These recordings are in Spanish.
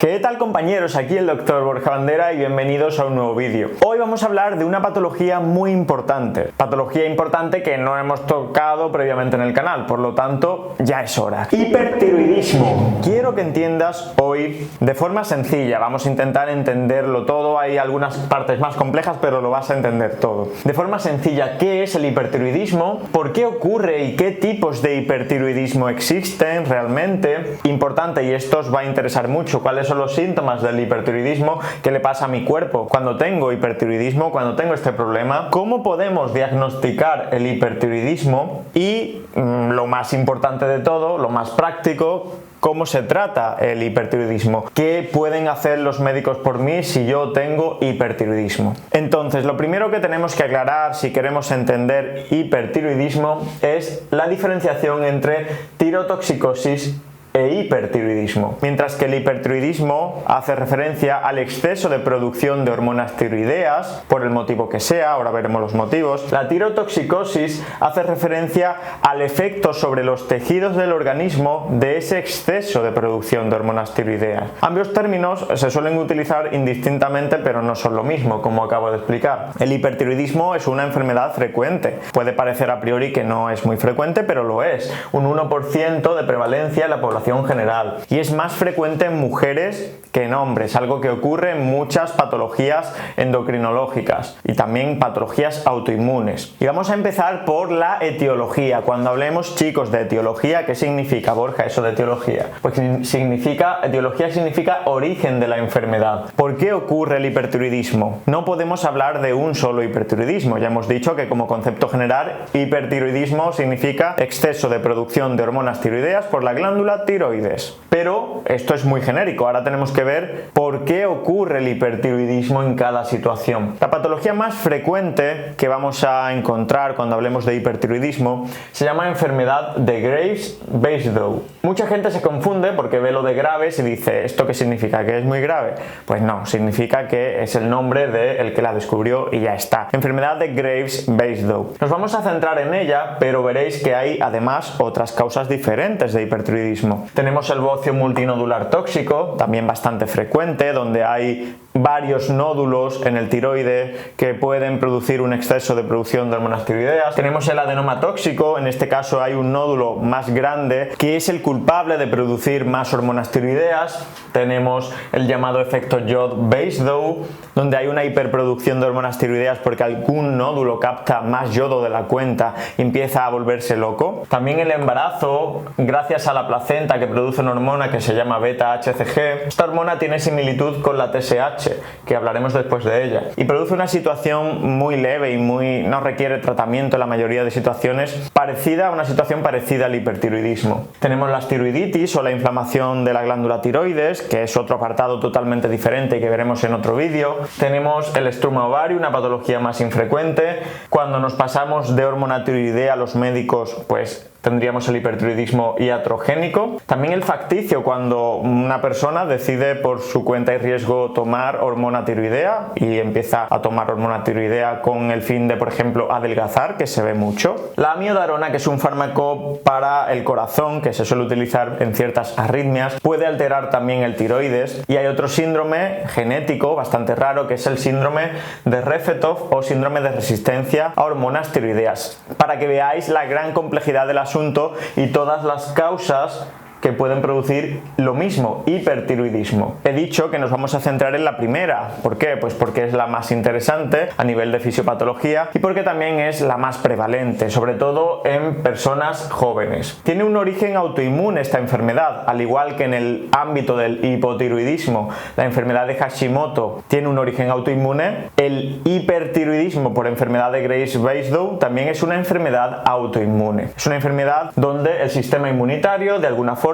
¿Qué tal, compañeros? Aquí el Dr. Borja Bandera y bienvenidos a un nuevo vídeo. Hoy vamos a hablar de una patología muy importante. Patología importante que no hemos tocado previamente en el canal, por lo tanto ya es hora. Hipertiroidismo. Quiero que entiendas hoy de forma sencilla. Vamos a intentar entenderlo todo. Hay algunas partes más complejas, pero lo vas a entender todo. De forma sencilla, ¿qué es el hipertiroidismo? ¿Por qué ocurre y qué tipos de hipertiroidismo existen realmente? Importante, y esto os va a interesar mucho, ¿cuáles son los síntomas del hipertiroidismo? ¿Qué le pasa a mi cuerpo cuando tengo hipertiroidismo, cuando tengo este problema? ¿Cómo podemos diagnosticar el hipertiroidismo? Y lo más importante de todo, lo más práctico, ¿cómo se trata el hipertiroidismo? ¿Qué pueden hacer los médicos por mí si yo tengo hipertiroidismo? Entonces, lo primero que tenemos que aclarar si queremos entender hipertiroidismo es la diferenciación entre tirotoxicosis e hipertiroidismo. Mientras que el hipertiroidismo hace referencia al exceso de producción de hormonas tiroideas, por el motivo que sea, ahora veremos los motivos, la tirotoxicosis hace referencia al efecto sobre los tejidos del organismo de ese exceso de producción de hormonas tiroideas. Ambos términos se suelen utilizar indistintamente, pero no son lo mismo, como acabo de explicar. El hipertiroidismo es una enfermedad frecuente. Puede parecer a priori que no es muy frecuente, pero lo es. Un 1% de prevalencia en la población general, y es más frecuente en mujeres que en hombres, algo que ocurre en muchas patologías endocrinológicas y también patologías autoinmunes. Y vamos a empezar por la etiología. Cuando hablemos, chicos, de etiología, ¿qué significa, Borja, eso de etiología? Pues etiología significa origen de la enfermedad. ¿Por qué ocurre el hipertiroidismo? No podemos hablar de un solo hipertiroidismo. Ya hemos dicho que como concepto general, hipertiroidismo significa exceso de producción de hormonas tiroideas por la glándula tiroides. Pero esto es muy genérico. Ahora tenemos que ver por qué ocurre el hipertiroidismo en cada situación. La patología más frecuente que vamos a encontrar cuando hablemos de hipertiroidismo se llama enfermedad de Graves-Basedow. Mucha gente se confunde porque ve lo de Graves y dice, ¿esto qué significa? ¿Que es muy grave? Pues no, significa que es el nombre del que la descubrió y ya está. Enfermedad de Graves-Basedow. Nos vamos a centrar en ella, pero veréis que hay además otras causas diferentes de hipertiroidismo. Tenemos el bocio multinodular tóxico, también bastante frecuente, donde hay varios nódulos en el tiroide que pueden producir un exceso de producción de hormonas tiroideas. Tenemos el adenoma tóxico, en este caso hay un nódulo más grande que es el culpable de producir más hormonas tiroideas. Tenemos el llamado efecto Jod-Basedow, donde hay una hiperproducción de hormonas tiroideas porque algún nódulo capta más yodo de la cuenta y empieza a volverse loco. También el embarazo, gracias a la placenta que produce una hormona que se llama beta-HCG. Esta hormona tiene similitud con la TSH, que hablaremos después de ella, y produce una situación muy leve y no requiere tratamiento en la mayoría de situaciones, a una situación parecida al hipertiroidismo. Tenemos la tiroiditis o la inflamación de la glándula tiroides, que es otro apartado totalmente diferente y que veremos en otro vídeo. Tenemos el estruma ovario, una patología más infrecuente. Cuando nos pasamos de hormona tiroidea, los médicos pues tendríamos el hipertiroidismo iatrogénico. También el facticio, cuando una persona decide por su cuenta y riesgo tomar hormona tiroidea y empieza a tomar hormona tiroidea con el fin de, por ejemplo, adelgazar, que se ve mucho. La amiodarona, que es un fármaco para el corazón que se suele utilizar en ciertas arritmias, puede alterar también el tiroides. Y hay otro síndrome genético bastante raro, que es el síndrome de Refetov o síndrome de resistencia a hormonas tiroideas, para que veáis la gran complejidad del asunto y todas las causas que pueden producir lo mismo, hipertiroidismo. He dicho que nos vamos a centrar en la primera. ¿Por qué? Pues porque es la más interesante a nivel de fisiopatología y porque también es la más prevalente, sobre todo en personas jóvenes. Tiene un origen autoinmune esta enfermedad, al igual que en el ámbito del hipotiroidismo. La enfermedad de Hashimoto tiene un origen autoinmune. El hipertiroidismo por enfermedad de Graves-Basedow también es una enfermedad autoinmune. Es una enfermedad donde el sistema inmunitario de alguna forma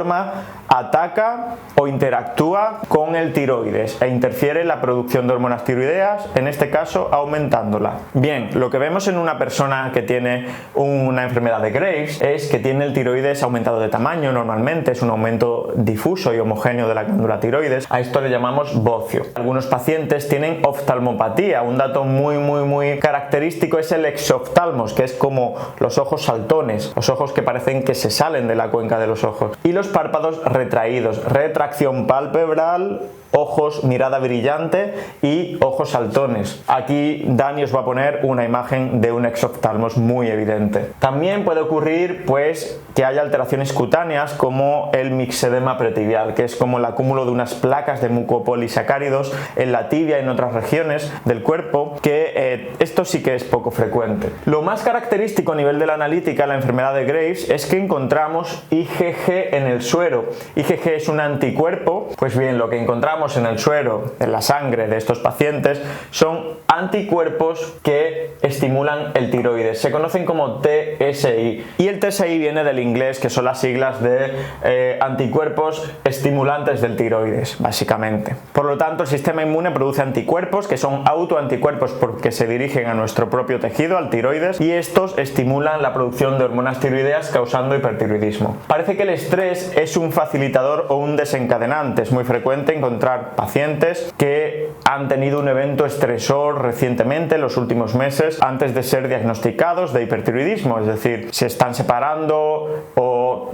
ataca o interactúa con el tiroides e interfiere en la producción de hormonas tiroideas, en este caso aumentándola. Bien, lo que vemos en una persona que tiene una enfermedad de Graves es que tiene el tiroides aumentado de tamaño. Normalmente es un aumento difuso y homogéneo de la glándula tiroides. A esto le llamamos bocio. Algunos pacientes tienen oftalmopatía. Un dato muy característico es el exoftalmos, que es como los ojos saltones, los ojos que parecen que se salen de la cuenca de los ojos. Y los párpados retraídos, retracción palpebral, ojos, mirada brillante y ojos saltones. Aquí Dani os va a poner una imagen de un exoftalmos muy evidente. También puede ocurrir pues que haya alteraciones cutáneas como el mixedema pretibial, que es como el acúmulo de unas placas de mucopolisacáridos en la tibia y en otras regiones del cuerpo, que esto sí que es poco frecuente. Lo más característico a nivel de la analítica, la enfermedad de Graves, es que encontramos IgG en el suero. IgG es un anticuerpo. Pues bien, lo que encontramos en el suero, en la sangre de estos pacientes, son anticuerpos que estimulan el tiroides. Se conocen como TSI. Y el TSI viene del inglés, que son las siglas de anticuerpos estimulantes del tiroides, básicamente. Por lo tanto, el sistema inmune produce anticuerpos que son autoanticuerpos porque se dirigen a nuestro propio tejido, al tiroides, y estos estimulan la producción de hormonas tiroideas causando hipertiroidismo. Parece que el estrés es un facilitador o un desencadenante. Es muy frecuente encontrar pacientes que han tenido un evento estresor recientemente, en los últimos meses, antes de ser diagnosticados de hipertiroidismo, es decir, se están separando o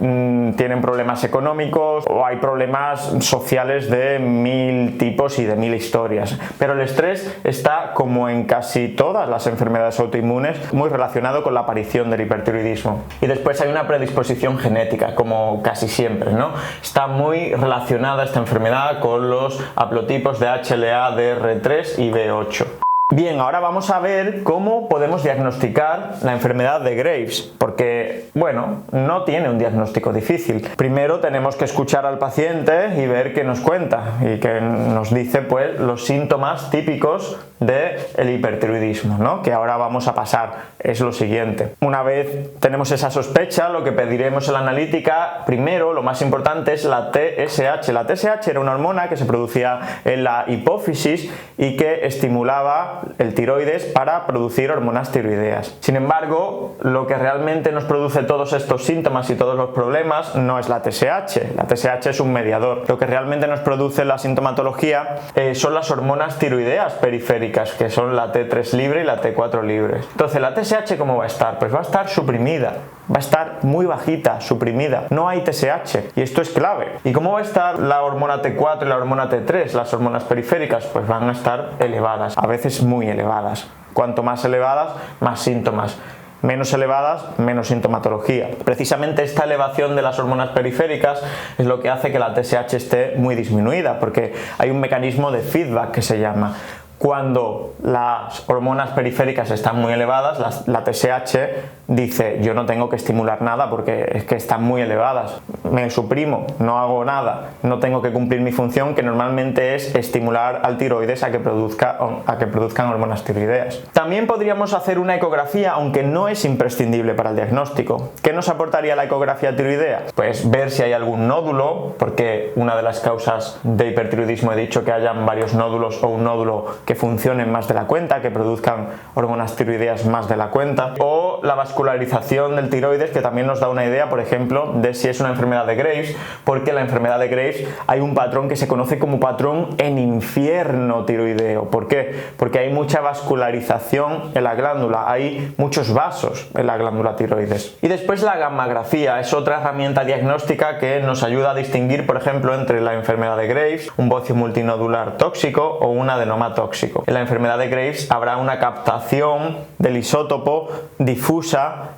tienen problemas económicos o hay problemas sociales de 1000 tipos y de 1000 historias. Pero el estrés está, como en casi todas las enfermedades autoinmunes, muy relacionado con la aparición del hipertiroidismo. Y después hay una predisposición genética, como casi siempre, ¿no? Está muy relacionada esta enfermedad con los haplotipos de HLA, DR3 y B8. Bien, ahora vamos a ver cómo podemos diagnosticar la enfermedad de Graves, porque, bueno, no tiene un diagnóstico difícil. Primero tenemos que escuchar al paciente y ver qué nos cuenta y que nos dice, pues, los síntomas típicos del hipertiroidismo, ¿no? Que ahora vamos a pasar. Es lo siguiente. Una vez tenemos esa sospecha, lo que pediremos en la analítica, primero, lo más importante es la TSH. La TSH era una hormona que se producía en la hipófisis y que estimulaba el tiroides para producir hormonas tiroideas. Sin embargo, lo que realmente nos produce todos estos síntomas y todos los problemas no es la TSH. La TSH es un mediador. Lo que realmente nos produce la sintomatología son las hormonas tiroideas periféricas, que son la T3 libre y la T4 libre. Entonces, la TSH, ¿cómo va a estar? Pues va a estar suprimida. Va a estar muy bajita, suprimida. No hay TSH y esto es clave. ¿Y cómo va a estar la hormona T4 y la hormona T3, las hormonas periféricas? Pues van a estar elevadas, a veces muy elevadas. Cuanto más elevadas, más síntomas. Menos elevadas, menos sintomatología. Precisamente esta elevación de las hormonas periféricas es lo que hace que la TSH esté muy disminuida, porque hay un mecanismo de feedback que se llama. Cuando las hormonas periféricas están muy elevadas, la TSH dice, yo no tengo que estimular nada porque es que están muy elevadas, me suprimo, no hago nada, no tengo que cumplir mi función, que normalmente es estimular al tiroides a que produzcan hormonas tiroideas. También podríamos hacer una ecografía, aunque no es imprescindible para el diagnóstico. ¿Qué nos aportaría la ecografía tiroidea? Pues ver si hay algún nódulo, porque una de las causas de hipertiroidismo he dicho que hayan varios nódulos o un nódulo que funcionen más de la cuenta, que produzcan hormonas tiroideas más de la cuenta, o la vascularización del tiroides, que también nos da una idea, por ejemplo, de si es una enfermedad de Graves, porque la enfermedad de Graves hay un patrón que se conoce como patrón en infierno tiroideo. ¿Por qué? Porque hay mucha vascularización en la glándula, hay muchos vasos en la glándula tiroides. Y después la gammagrafía es otra herramienta diagnóstica que nos ayuda a distinguir, por ejemplo, entre la enfermedad de Graves, un bocio multinodular tóxico o un adenoma tóxico. En la enfermedad de Graves habrá una captación del isótopo difusa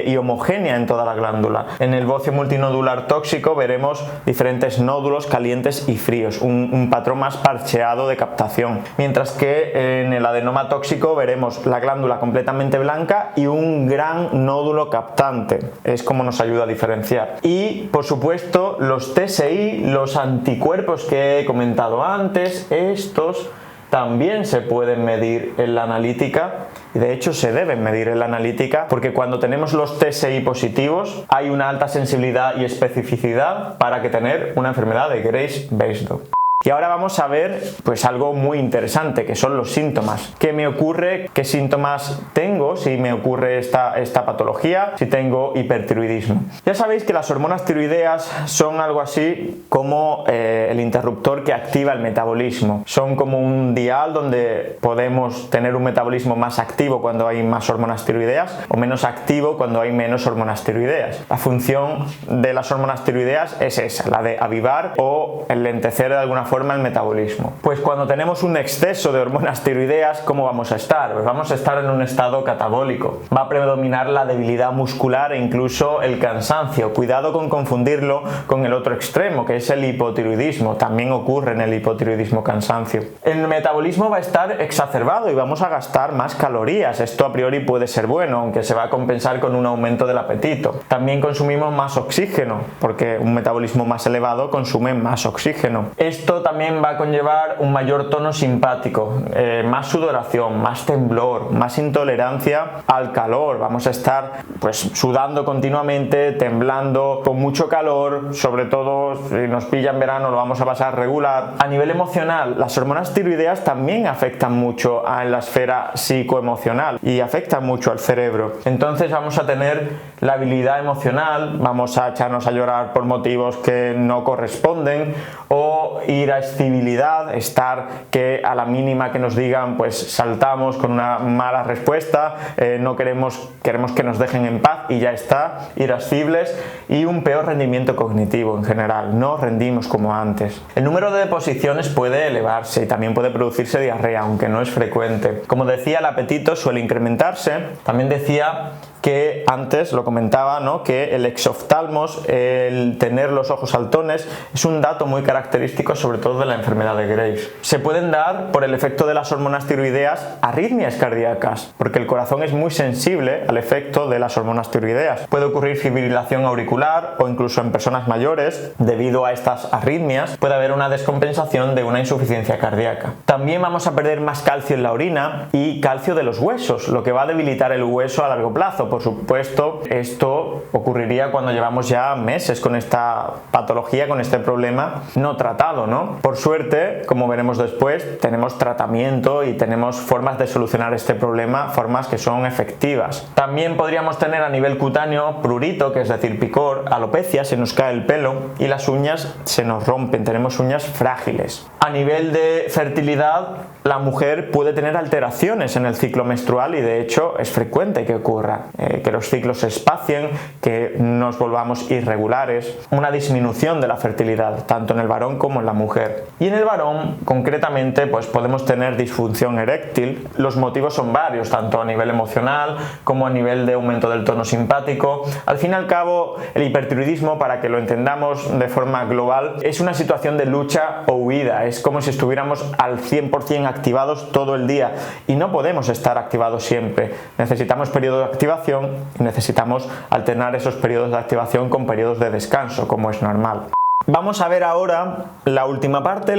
y homogénea en toda la glándula. En el bocio multinodular tóxico veremos diferentes nódulos calientes y fríos, un patrón más parcheado de captación, mientras que en el adenoma tóxico veremos la glándula completamente blanca y un gran nódulo captante. Es como nos ayuda a diferenciar. Y por supuesto los TSI, los anticuerpos que he comentado antes, estos también se pueden medir en la analítica y de hecho se deben medir en la analítica, porque cuando tenemos los TSI positivos hay una alta sensibilidad y especificidad para que tener una enfermedad de Graves-Basedow. Y ahora vamos a ver pues algo muy interesante, que son los síntomas. ¿Qué me ocurre? ¿Qué síntomas tengo si me ocurre esta patología? Si tengo hipertiroidismo. Ya sabéis que las hormonas tiroideas son algo así como el interruptor que activa el metabolismo. Son como un dial donde podemos tener un metabolismo más activo cuando hay más hormonas tiroideas o menos activo cuando hay menos hormonas tiroideas. La función de las hormonas tiroideas es esa, la de avivar o enlentecer de alguna forma el metabolismo. Pues cuando tenemos un exceso de hormonas tiroideas, ¿cómo vamos a estar? Pues vamos a estar en un estado catabólico. Va a predominar la debilidad muscular e incluso el cansancio. Cuidado con confundirlo con el otro extremo, que es el hipotiroidismo. También ocurre en el hipotiroidismo cansancio. El metabolismo va a estar exacerbado y vamos a gastar más calorías. Esto a priori puede ser bueno, aunque se va a compensar con un aumento del apetito. También consumimos más oxígeno, porque un metabolismo más elevado consume más oxígeno. Esto también va a conllevar un mayor tono simpático, más sudoración, más temblor, más intolerancia al calor. Vamos a estar pues sudando continuamente, temblando, con mucho calor, sobre todo si nos pilla en verano lo vamos a pasar regular. A nivel emocional, las hormonas tiroideas también afectan mucho a la esfera psicoemocional y afectan mucho al cerebro. Entonces vamos a tener labilidad emocional, vamos a echarnos a llorar por motivos que no corresponden o irascibilidad, estar que a la mínima que nos digan pues saltamos con una mala respuesta, no queremos que nos dejen en paz y ya está, irascibles, y un peor rendimiento cognitivo en general, no rendimos como antes. El número de deposiciones puede elevarse y también puede producirse diarrea, aunque no es frecuente. Como decía, el apetito suele incrementarse. También decía que antes lo comentaba, ¿no?, que el exoftalmos, el tener los ojos saltones, es un dato muy característico sobre todo de la enfermedad de Graves. Se pueden dar por el efecto de las hormonas tiroideas arritmias cardíacas, porque el corazón es muy sensible al efecto de las hormonas tiroideas. Puede ocurrir fibrilación auricular o incluso en personas mayores, debido a estas arritmias, puede haber una descompensación de una insuficiencia cardíaca. También vamos a perder más calcio en la orina y calcio de los huesos, lo que va a debilitar el hueso a largo plazo. Por supuesto, esto ocurriría cuando llevamos ya meses con esta patología, con este problema no tratado, ¿no? Por suerte, como veremos después, tenemos tratamiento y tenemos formas de solucionar este problema, formas que son efectivas. También podríamos tener a nivel cutáneo prurito, que es decir, picor, alopecia, se nos cae el pelo y las uñas se nos rompen, tenemos uñas frágiles. A nivel de fertilidad, la mujer puede tener alteraciones en el ciclo menstrual y de hecho es frecuente que ocurra. Que los ciclos se espacien, que nos volvamos irregulares, una disminución de la fertilidad, tanto en el varón como en la mujer. Y en el varón, concretamente, pues podemos tener disfunción eréctil. Los motivos son varios, tanto a nivel emocional como a nivel de aumento del tono simpático. Al fin y al cabo, el hipertiroidismo, para que lo entendamos de forma global, es una situación de lucha o huida. Es como si estuviéramos al 100% activados todo el día y no podemos estar activados siempre. Necesitamos periodo de activación y necesitamos alternar esos periodos de activación con periodos de descanso, como es normal. Vamos a ver ahora la última parte,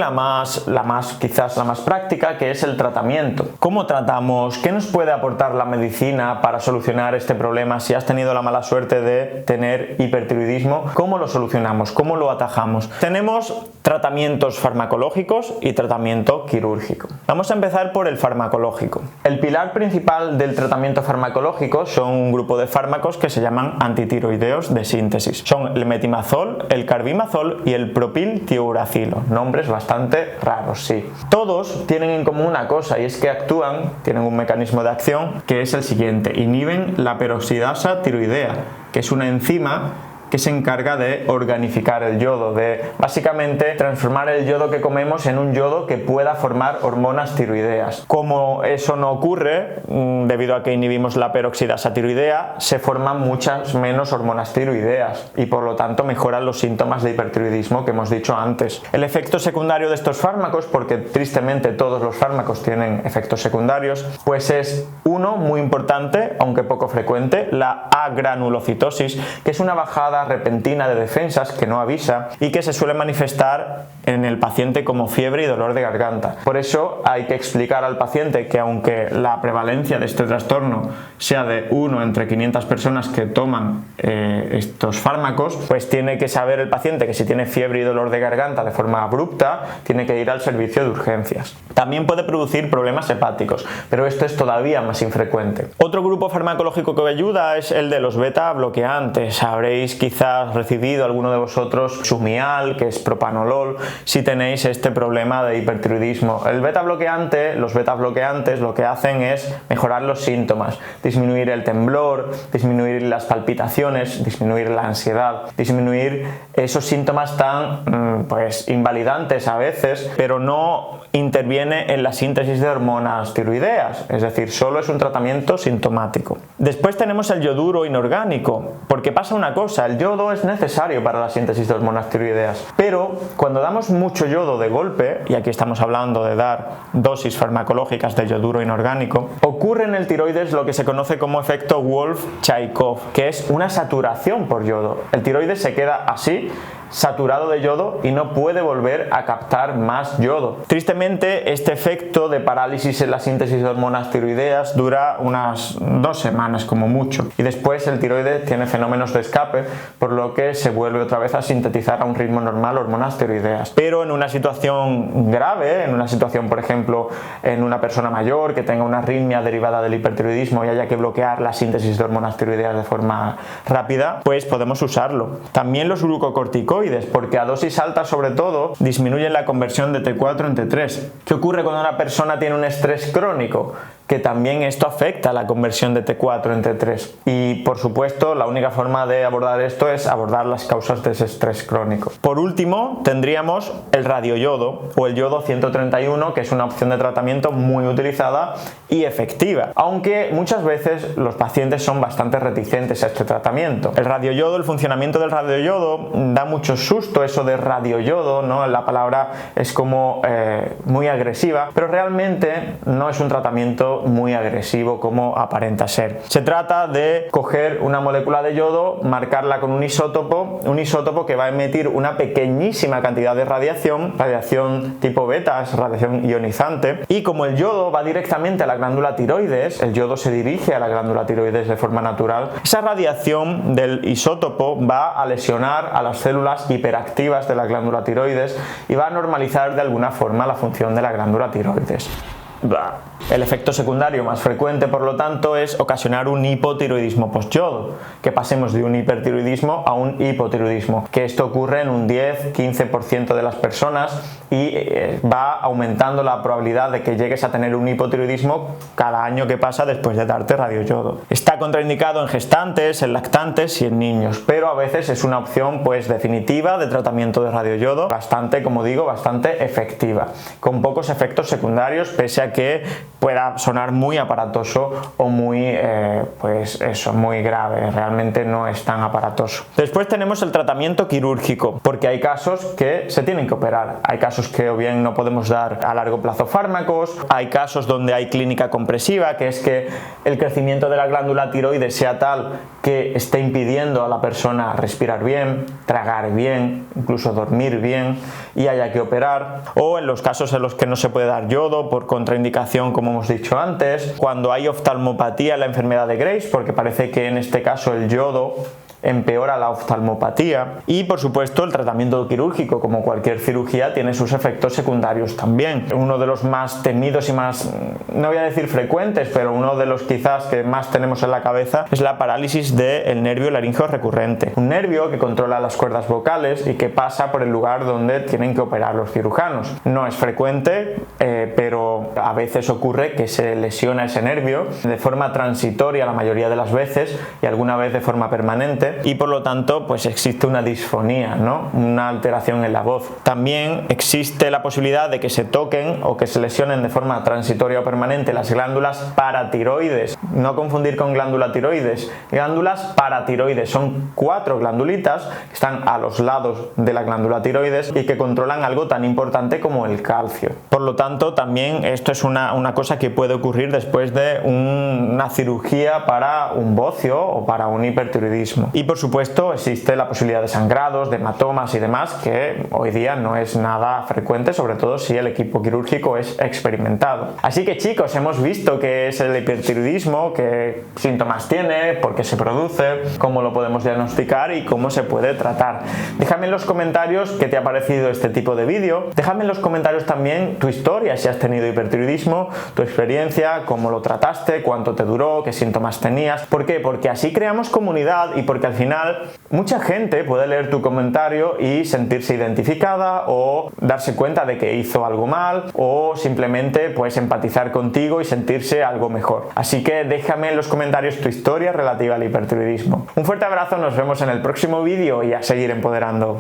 quizás la más práctica, que es el tratamiento. ¿Cómo tratamos? ¿Qué nos puede aportar la medicina para solucionar este problema? Si has tenido la mala suerte de tener hipertiroidismo, ¿cómo lo solucionamos? ¿Cómo lo atajamos? Tenemos tratamientos farmacológicos y tratamiento quirúrgico. Vamos a empezar por el farmacológico. El pilar principal del tratamiento farmacológico son un grupo de fármacos que se llaman antitiroideos de síntesis. Son el metimazol, el carbimazol y el propiltiuracilo. Nombres bastante raros, sí. Todos tienen en común una cosa, y es que tienen un mecanismo de acción que es el siguiente: inhiben la peroxidasa tiroidea, que es una enzima que se encarga de organificar el yodo, de básicamente transformar el yodo que comemos en un yodo que pueda formar hormonas tiroideas. Como eso no ocurre, debido a que inhibimos la peroxidasa tiroidea, se forman muchas menos hormonas tiroideas y por lo tanto mejoran los síntomas de hipertiroidismo que hemos dicho antes. El efecto secundario de estos fármacos, porque tristemente todos los fármacos tienen efectos secundarios, pues es uno muy importante, aunque poco frecuente, la agranulocitosis, que es una bajada bajada repentina de defensas que no avisa y que se suele manifestar en el paciente como fiebre y dolor de garganta. Por eso hay que explicar al paciente que aunque la prevalencia de este trastorno sea de 1 entre 500 personas que toman estos fármacos, pues tiene que saber el paciente que si tiene fiebre y dolor de garganta de forma abrupta, tiene que ir al servicio de urgencias. También puede producir problemas hepáticos, pero esto es todavía más infrecuente. Otro grupo farmacológico que ayuda es el de los beta bloqueantes. Habréis quizás recibido alguno de vosotros Sumial, que es propanolol, si tenéis este problema de hipertiroidismo. Los beta bloqueantes lo que hacen es mejorar los síntomas, disminuir el temblor, disminuir las palpitaciones, disminuir la ansiedad, disminuir esos síntomas tan invalidantes a veces, pero no interviene en la síntesis de hormonas tiroideas, es decir, solo es un tratamiento sintomático. Después tenemos el yoduro inorgánico, porque pasa una cosa, el yodo es necesario para la síntesis de hormonas tiroideas, pero cuando damos mucho yodo de golpe, y aquí estamos hablando de dar dosis farmacológicas de yoduro inorgánico, ocurre en el tiroides lo que se conoce como efecto Wolff-Chaikoff, que es una saturación por yodo. El tiroides se queda así, saturado de yodo, y no puede volver a captar más yodo. Tristemente, este efecto de parálisis en la síntesis de hormonas tiroideas dura unas 2 semanas como mucho, y después el tiroides tiene fenómenos de escape, por lo que se vuelve otra vez a sintetizar a un ritmo normal hormonas tiroideas. Pero en una situación grave, en una situación por ejemplo en una persona mayor que tenga una arritmia derivada del hipertiroidismo y haya que bloquear la síntesis de hormonas tiroideas de forma rápida, pues podemos usarlo. También los glucocorticoides, porque a dosis altas sobre todo disminuyen la conversión de T4 en T3. ¿Qué ocurre cuando una persona tiene un estrés crónico? Que también esto afecta la conversión de T4 en T3. Y por supuesto la única forma de abordar esto es abordar las causas de ese estrés crónico. Por último tendríamos el radioyodo o el yodo 131, que es una opción de tratamiento muy utilizada y efectiva, aunque muchas veces los pacientes son bastante reticentes a este tratamiento. El funcionamiento del radioyodo da mucho susto, eso de radioyodo, ¿no? La palabra es como muy agresiva, pero realmente no es un tratamiento muy agresivo como aparenta ser. Se trata de coger una molécula de yodo, marcarla con un isótopo que va a emitir una pequeñísima cantidad de radiación tipo beta, es radiación ionizante, y como el yodo va directamente a la glándula tiroides, el yodo se dirige a la glándula tiroides de forma natural, esa radiación del isótopo va a lesionar a las células hiperactivas de la glándula tiroides y va a normalizar de alguna forma la función de la glándula tiroides. El efecto secundario más frecuente, por lo tanto, es ocasionar un hipotiroidismo postyodo, que pasemos de un hipertiroidismo a un hipotiroidismo, que esto ocurre en un 10-15% de las personas y va aumentando la probabilidad de que llegues a tener un hipotiroidismo cada año que pasa después de darte radioyodo. Está contraindicado en gestantes, en lactantes y en niños, pero a veces es una opción definitiva de tratamiento de radioyodo, bastante efectiva, con pocos efectos secundarios, pese a que pueda sonar muy aparatoso o muy grave. Realmente no es tan aparatoso. Después tenemos el tratamiento quirúrgico, porque hay casos que se tienen que operar, hay casos que o bien no podemos dar a largo plazo fármacos, hay casos donde hay clínica compresiva, que es que el crecimiento de la glándula tiroides sea tal que esté impidiendo a la persona respirar bien, tragar bien, incluso dormir bien, y haya que operar, o en los casos en los que no se puede dar yodo por contraindicación, como hemos dicho antes, cuando hay oftalmopatía, la enfermedad de Graves, porque parece que en este caso el yodo empeora la oftalmopatía, y por supuesto el tratamiento quirúrgico, como cualquier cirugía, tiene sus efectos secundarios también. Uno de los más temidos y más, no voy a decir frecuentes, pero uno de los quizás que más tenemos en la cabeza es la parálisis del nervio laríngeo recurrente, un nervio que controla las cuerdas vocales y que pasa por el lugar donde tienen que operar los cirujanos. No es frecuente, pero a veces ocurre que se lesiona ese nervio de forma transitoria la mayoría de las veces y alguna vez de forma permanente, y por lo tanto pues existe una disfonía, ¿no? Una alteración en la voz. También existe la posibilidad de que se toquen o que se lesionen de forma transitoria o permanente las glándulas paratiroides. No confundir con glándula tiroides. Glándulas paratiroides son 4 glandulitas que están a los lados de la glándula tiroides y que controlan algo tan importante como el calcio. Por lo tanto, también esto es una cosa que puede ocurrir después de una cirugía para un bocio o para un hipertiroidismo. Y por supuesto existe la posibilidad de sangrados, de hematomas y demás, que hoy día no es nada frecuente, sobre todo si el equipo quirúrgico es experimentado. Así que chicos, hemos visto qué es el hipertiroidismo, qué síntomas tiene, por qué se produce, cómo lo podemos diagnosticar y cómo se puede tratar. Déjame en los comentarios qué te ha parecido este tipo de vídeo. Déjame en los comentarios también tu historia, si has tenido hipertiroidismo, tu experiencia, cómo lo trataste, cuánto te duró, qué síntomas tenías. ¿Por qué? Porque así creamos comunidad y porque al final mucha gente puede leer tu comentario y sentirse identificada o darse cuenta de que hizo algo mal o simplemente pues empatizar contigo y sentirse algo mejor. Así que déjame en los comentarios tu historia relativa al hipertiroidismo. Un fuerte abrazo, nos vemos en el próximo vídeo y a seguir empoderando.